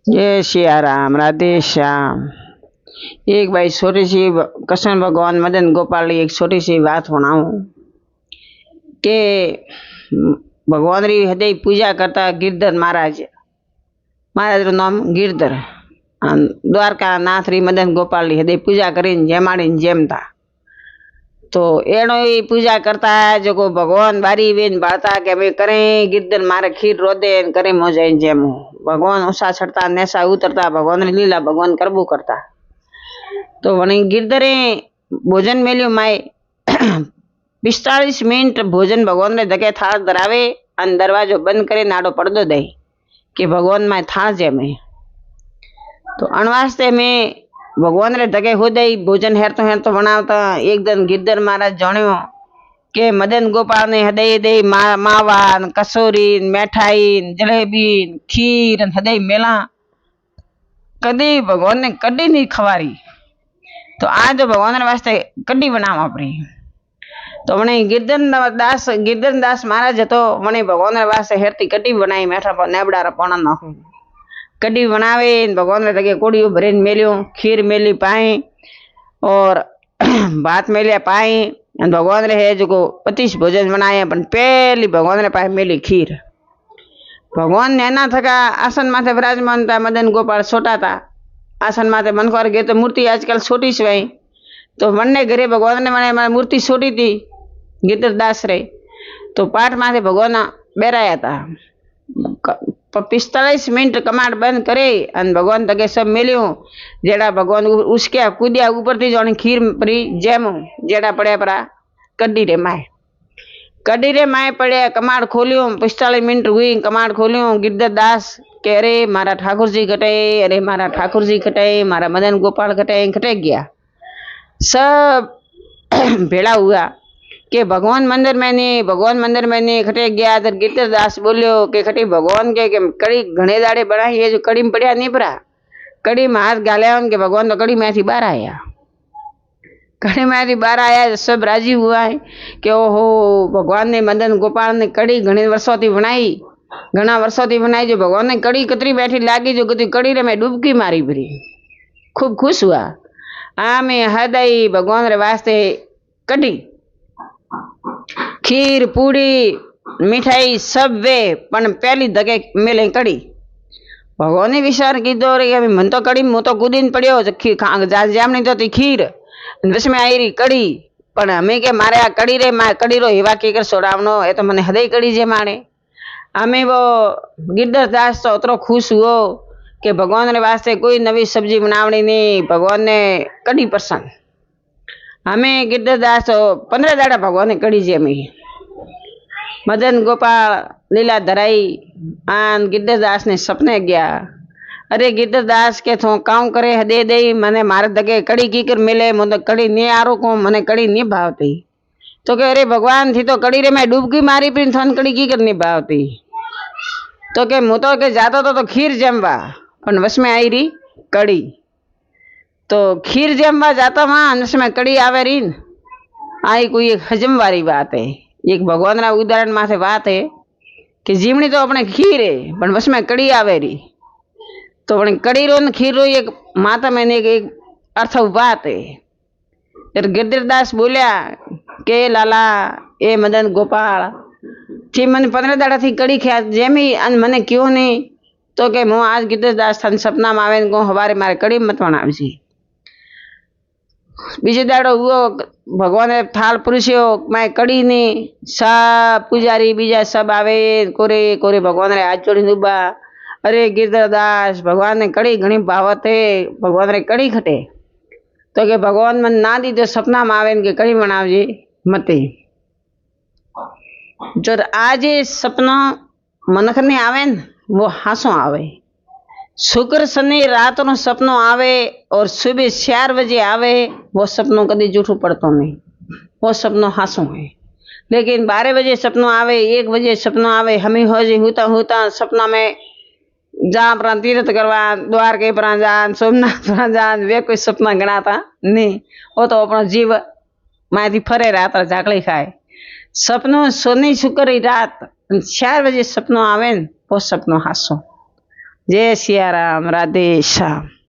जय सिया राम, राधे श्याम। एक भाई छोटी सी कृष्ण भगवान मदन गोपाल की एक छोटी सी बात सुनाऊं कि भगवान री हृदय पूजा करता गिरधर महाराज। महाराज रू नाम गिरधर। द्वारका नाथ री मदन गोपाल री हृदय पूजा करीने जेमाड़ी जेम था। तो एनो ही पूजा करता है जो को भगवान बारी बेन बाड़ता के मैं करें गिरधर मारे खीर रोदे करे मोजे जेमू। भगवान उषा चढ़ता नेसा उतरता भगवान री लीला भगवान करबू करता। तो वही गिरधरे भोजन मेल्यू माए 45 मिनट भोजन भगवान ने धके थाल धरावे अन दरवाजो बंद करे नाडो पड़दो दे कि भगवान माए थाल जेमे। तो अणवास्ते में भगवान रे धके हो दई भोजन हेरतो बनावता एक दिन गिरधर महाराज जाण्यो के मदन गोपाल ने हृदय दे मावा कसोरी मिठाई जलेबी खीर हृदय मेला कदी भगवान ने कदी नहीं खवारी। तो आज भगवान वास्ते कड़ी बनावा पड़ी। तो वने गिरधर दास महाराज तो वने भगवान वास्ते हेरती कड़ी बनाई मेठा पर नेबड़ा पोना नाखी कड़ी बनावे भगवान ने लगे कोड़ियों भरे मेलियो खीर मेली पाए और भात मेलिया पाए भगवान रे है जो 25 भोजन बनाए पण पहली भगवान रे पाए मेली खीर। भगवान ने ना थका आसन माथे विराजमान था मदन गोपाल छोटा था आसन माथे मन को गए तो मूर्ति आजकल छोटी सी भाई। तो मन ने घरे भगवान ने मैंने मूर्ति छोटी थी गिरधर दास रे। तो पाठ माथे भगवान बेराया था 45 मिनट कमाड़ बंद करे अन भगवान तके सब मिलियो जेड़ा भगवान उसके कूदिया ऊपर थी जाने खीर परी जेम जेड़ा पड़े परा कड्डी रे माए पड़े कमाड़ खोलियो 45 मिनट हुई कमाड़ खोलियो गिरधर दास के अरे मारा ठाकुर जी घटे अरे मारा ठाकुर जी घटे मारा मदन गोपाल घटे गया। सब भेड़ा हुआ के भगवान मंदिर में नहीं खटे गया। तो गिरधर दास बोलियो के खटी भगवान के कड़ी घणे दाड़े बनाई है जो कड़ी में पड़िया नहीं पड़ा कड़ी में हाथ गालिया के भगवान तो कड़ी में थी बाहर आया सब राजी हुआ है कि ओहो भगवान ने मदन गोपाल ने कड़ी घणे वर्षों थी बनाई जो भगवान ने कड़ी कतरी बैठी लागी जो कड़ी रे मैं डुबकी मारी भरी खूब खुश हुआ। आमे हृदय भगवान रे वास्ते कड़ी खीर पूड़ी मिठाई सब वे पण पहली धके मेले कड़ी। भगवान ने विचार कीधो रे मन तो कड़ी मु तो कूदीन पड़ियो जामनी तो थी खीर बस में आई रही कड़ी पण हमें के मारे आ कड़ी रे कड़ी रो हिवा की कर सोडावनो ए तो मने हृदय कड़ी जे माणे। हमें वो गिरधर दास तो उतरो खुश हुओ कि भगवान रे वास्ते कोई नवी सब्जी बनावनी नहीं भगवान ने कड़ी पसंद। हमें गिरधर दास तो 15 दाड़ा भगवान ने कड़ी जे में मदन गोपाल लीला धराई आन गिरधर दास ने सपने गया। अरे गिरधर दास के थो काम करे दे दे मने मारे दगे कड़ी की कर मिले मुझे कड़ी नहीं आरो को मने कड़ी नहीं भावती। तो के अरे भगवान थी तो कड़ी रे मैं डूबकी मारी पी थन कड़ी की कर नहीं भावती। तो के मु तो के जातो तो खीर जमवा पण वश में आई रही कड़ी। तो खीर जमवा जाता वहां वश में कड़ी आवे रही आई कोई एक हजम वाली बात है। एक भगवान रा उदाहरण माथे बात है कि जीवनी तो अपने खीर है पण वश में कड़ी आवे रही। तो अपने कड़ी रो खीर रो एक माता मैंने एक अर्थ बात है। फिर गिरधर दास बोलिया के लाला ए मदन गोपाल थी मन 15 दाड़ा थी कड़ी ख्या जेमी अन मने क्यों नहीं। तो के मु आज गिरधर दास थन सपना में आवे को हवारे मारे कड़ी मत बनावजी। बीजे दाड़ो हुओ भगवान ने थाल पुरुषियो मैं कड़ी ने सब पुजारी बीजा सब आवे कोरे कोरे भगवान रे हाथ जोड़ी डूबा। अरे गिरधर दास भगवान ने कड़ी घणी भावत है भगवान रे कड़ी खटे। तो के भगवान मन ना दी तो सपना में आवे के कड़ी बनावजे मते। जो आज सपना मनख ने आवे वो हासो आवे। शुक्र शनि रात नो सपनो आवे और सुबह 4 बजे आवे वो सपनों कभी जूठो पड़तो नहीं वो सपनो हासो है। लेकिन 12 बजे सपनो आवे 1 बजे सपनो आवे हमें हो जी होता सपना में जहाँ पर तीर्थ करवा द्वारके पर जान सोमनाथ पर जान वे कोई सपना गणाता नहीं। वो तो अपना जीव माथी फरे रात झाकड़ी खाए सपनो सोनी शुक्र रात 4 बजे सपनो आवे वो सपनो हासो જય સિયારામ, રાધે શ્યામ.